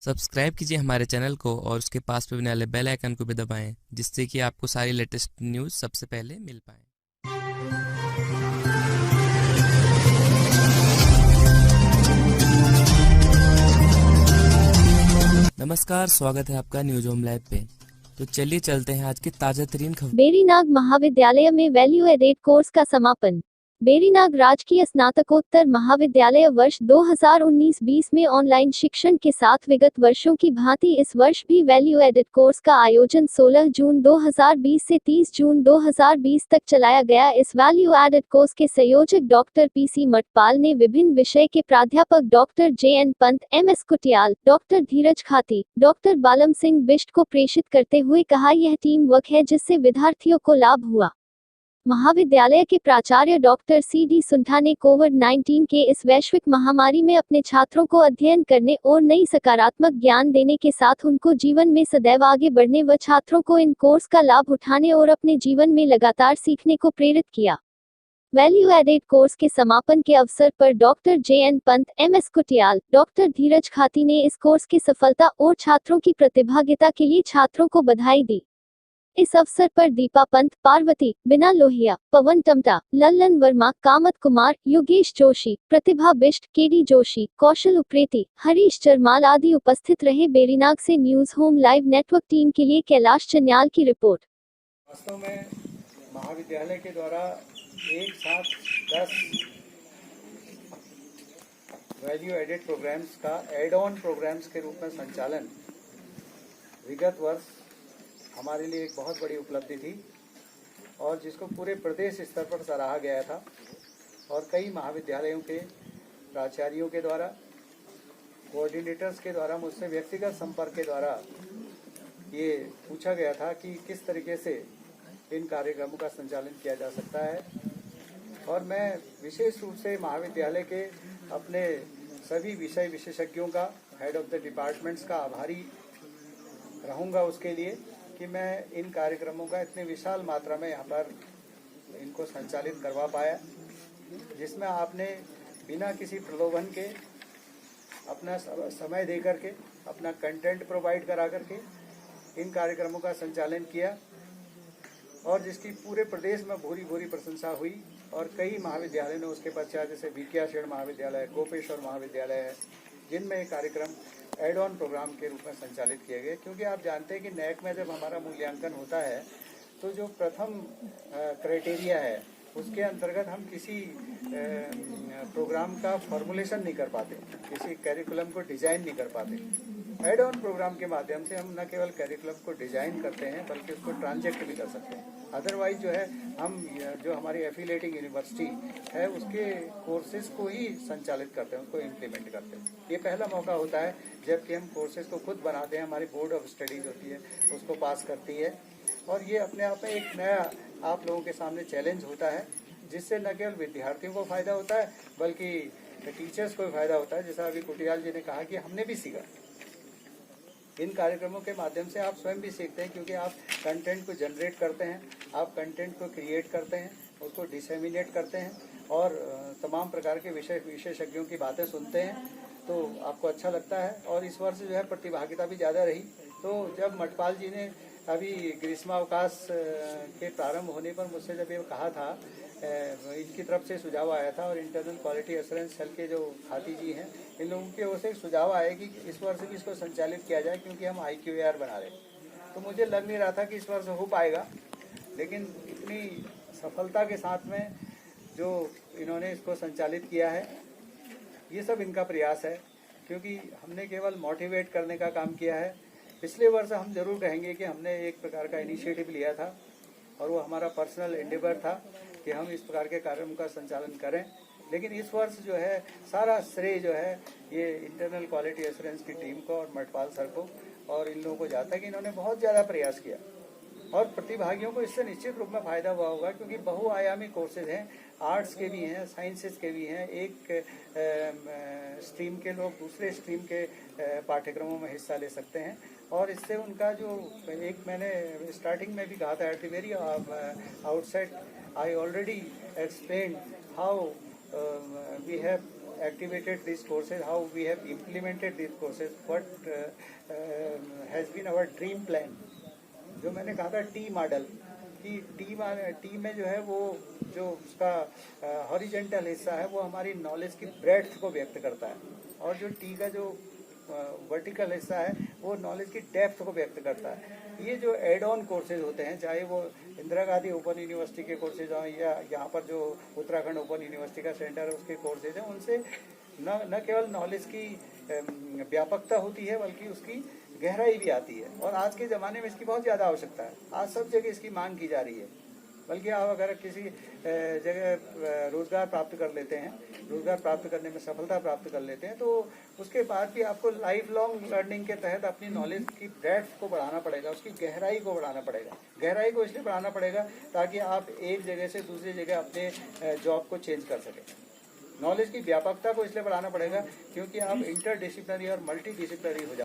Subscribe कीजिए हमारे channel को और उसके पास में बनने वाले बेल आइकन को भी दबाएं, जिससे कि आपको सारी लेटेस्ट न्यूज़ सबसे पहले मिल पाए। नमस्कार, स्वागत है आपका न्यूज होम लाइव पे। तो चलिए चलते हैं आज की ताजा तरीन खबर। बेरीनाग महाविद्यालय में वैल्यू एडेड कोर्स का समापन। बेरीनाग राजकीय स्नातकोत्तर महाविद्यालय वर्ष 2019-20 में ऑनलाइन शिक्षण के साथ विगत वर्षों की भांति इस वर्ष भी वैल्यू एडेड कोर्स का आयोजन 16 जून 2020 से 30 जून 2020 तक चलाया गया। इस वैल्यू एडेड कोर्स के संयोजक डॉक्टर पीसी मटपाल ने विभिन्न विषय के प्राध्यापक doctor JN Pant, MS कुटियाल, doctor धीरज खाती, डॉक्टर बालम सिंह बिष्ट को प्रेषित करते हुए कहा, यह टीम वर्क है जिससे विद्यार्थियों को लाभ हुआ। महाविद्यालय के प्राचार्य डॉक्टर CD सुंठा ने कोविड-19 के इस वैश्विक महामारी में अपने छात्रों को अध्ययन करने और नई सकारात्मक ज्ञान देने के साथ उनको जीवन में सदैव आगे बढ़ने व छात्रों को इन कोर्स का लाभ उठाने और अपने जीवन में लगातार सीखने को प्रेरित किया। वैल्यू एडेड कोर्स के समापन के अवसर पर doctor JN Pant, MS कुटियाल, doctor धीरज खाती ने इस कोर्स की सफलता और छात्रों की प्रतिभागिता के लिए छात्रों को बधाई दी। इस अवसर पर दीपा पंत, पार्वती, बिना लोहिया, पवन टमटा, लल्लन वर्मा, कामत कुमार, योगेश जोशी, प्रतिभा बिष्ट, KD जोशी, कौशल उप्रेती, हरीश चरमाल आदि उपस्थित रहे। बेरीनाग से news home live network team के लिए कैलाश चन्याल की रिपोर्ट। वास्तव में महाविद्यालय के द्वारा एक साथ 10 वैल्यू एडेड प्रोग्राम्स का एड ऑन प्रोग्राम्स के रूप में संचालन विगत वर्ष हमारे लिए एक बहुत बड़ी उपलब्धि थी और जिसको पूरे प्रदेश स्तर पर सराहा गया था और कई महाविद्यालयों के प्राचार्यों के द्वारा, कोऑर्डिनेटर्स के द्वारा, मुझसे व्यक्तिगत संपर्क के द्वारा ये पूछा गया था कि किस तरीके से इन कार्यक्रमों का संचालन किया जा सकता है। और मैं विशेष रूप से महाविद्यालय के अपने सभी विषय विशेषज्ञों का, हेड ऑफ द डिपार्टमेंट्स का आभारी रहूँगा उसके लिए कि मैं इन कार्यक्रमों का इतने विशाल मात्रा में यहाँ पर इनको संचालित करवा पाया, जिसमें आपने बिना किसी प्रलोभन के अपना समय दे करके, अपना कंटेंट प्रोवाइड करा करके इन कार्यक्रमों का संचालन किया और जिसकी पूरे प्रदेश में भूरी भूरी प्रशंसा हुई। और कई महाविद्यालय ने उसके पश्चात, जैसे विद्याशरण महाविद्यालय, गोपेश्वर महाविद्यालय है, जिनमें ये कार्यक्रम एड ऑन प्रोग्राम के रूप में संचालित किए गए। क्योंकि आप जानते हैं कि NAAC में जब हमारा मूल्यांकन होता है तो जो प्रथम क्राइटेरिया है उसके अंतर्गत हम किसी प्रोग्राम का फॉर्मुलेशन नहीं कर पाते, किसी कैरिकुलम को डिजाइन नहीं कर पाते। एड ऑन प्रोग्राम के माध्यम से हम न केवल कैरिकुलम को डिजाइन करते हैं बल्कि उसको ट्रांजेक्ट भी कर सकते हैं। अदरवाइज जो है हम जो हमारी एफिलिएटिंग यूनिवर्सिटी है उसके कोर्सेज को ही संचालित करते हैं, उसको इम्प्लीमेंट करते हैं। ये पहला मौका होता है जबकि हम कोर्सेज को खुद बनाते हैं, हमारी बोर्ड ऑफ स्टडीज होती है उसको पास करती है। और ये अपने आप में एक नया आप लोगों के सामने चैलेंज होता है, जिससे न केवल विद्यार्थियों को फायदा होता है बल्कि टीचर्स को भी फायदा होता है। जैसा अभी कुटियाल जी ने कहा कि हमने भी सीखा, इन कार्यक्रमों के माध्यम से आप स्वयं भी सीखते हैं, क्योंकि आप कंटेंट को जनरेट करते हैं, आप कंटेंट को क्रिएट करते हैं, उसको डिसेमिनेट करते हैं और तमाम प्रकार के विषय विशेषज्ञों की बातें सुनते हैं, तो आपको अच्छा लगता है। और इस वर्ष जो है प्रतिभागिता भी ज़्यादा रही। तो जब मटपाल जी ने अभी ग्रीष्मावकाश के प्रारंभ होने पर मुझसे जब ये कहा था, इनकी तरफ से सुझाव आया था और इंटरनल क्वालिटी एश्योरेंस सेल के जो खाती जी हैं, इन लोगों की ओर से एक सुझाव आया कि इस वर्ष भी इसको संचालित किया जाए, क्योंकि हम IQAR बना रहे। तो मुझे लग नहीं रहा था कि इस वर्ष हो पाएगा, लेकिन इतनी सफलता के साथ में जो इन्होंने इसको संचालित किया है, ये सब इनका प्रयास है, क्योंकि हमने केवल मोटिवेट करने का काम किया है। पिछले वर्ष हम जरूर कहेंगे कि हमने एक प्रकार का इनिशिएटिव लिया था और वो हमारा पर्सनल एंडेवर था कि हम इस प्रकार के कार्यक्रम का संचालन करें, लेकिन इस वर्ष जो है सारा श्रेय जो है ये इंटरनल क्वालिटी एश्योरेंस की टीम को और मटपाल सर को और इन लोगों को जाता है कि इन्होंने बहुत ज़्यादा प्रयास किया और प्रतिभागियों को इससे निश्चित रूप में फायदा हुआ होगा, क्योंकि बहुआयामी कोर्सेज हैं, आर्ट्स के भी हैं, साइंसेज के भी हैं। एक स्ट्रीम के लोग दूसरे स्ट्रीम के पाठ्यक्रमों में हिस्सा ले सकते हैं और इससे उनका जो एक मैंने स्टार्टिंग में भी कहा था, at the very outset I already explained how we have activated these courses, how we have implemented these courses, what has been our dream plan. जो मैंने कहा था टी मॉडल कि टी में जो है वो जो उसका हॉरिजेंटल हिस्सा है वो हमारी नॉलेज की ब्रेड्थ को व्यक्त करता है, और जो टी का जो वर्टिकल हिस्सा है वो नॉलेज की डेप्थ को व्यक्त करता है। ये जो एड ऑन कोर्सेज होते हैं, चाहे वो इंदिरा गांधी ओपन यूनिवर्सिटी के कोर्सेज हों या यहाँ पर जो उत्तराखंड ओपन यूनिवर्सिटी का सेंटर है उसके कोर्सेज हैं, उनसे न केवल नॉलेज की व्यापकता होती है बल्कि उसकी गहराई भी आती है। और आज के ज़माने में इसकी बहुत ज़्यादा आवश्यकता है, आज सब जगह इसकी मांग की जा रही है। बल्कि आप अगर किसी जगह रोज़गार प्राप्त कर लेते हैं, रोज़गार प्राप्त करने में सफलता प्राप्त कर लेते हैं, तो उसके बाद भी आपको लाइफ लॉन्ग लर्निंग के तहत अपनी नॉलेज की ब्रेड्थ को बढ़ाना पड़ेगा, उसकी गहराई को बढ़ाना पड़ेगा। गहराई को इसलिए बढ़ाना पड़ेगा ताकि आप एक जगह से दूसरी जगह अपने जॉब को चेंज कर सकें। नॉलेज की व्यापकता को इसलिए बढ़ाना पड़ेगा क्योंकि आप इंटर डिसिप्लिनरी और मल्टी डिसिप्लिनरी हो जाए।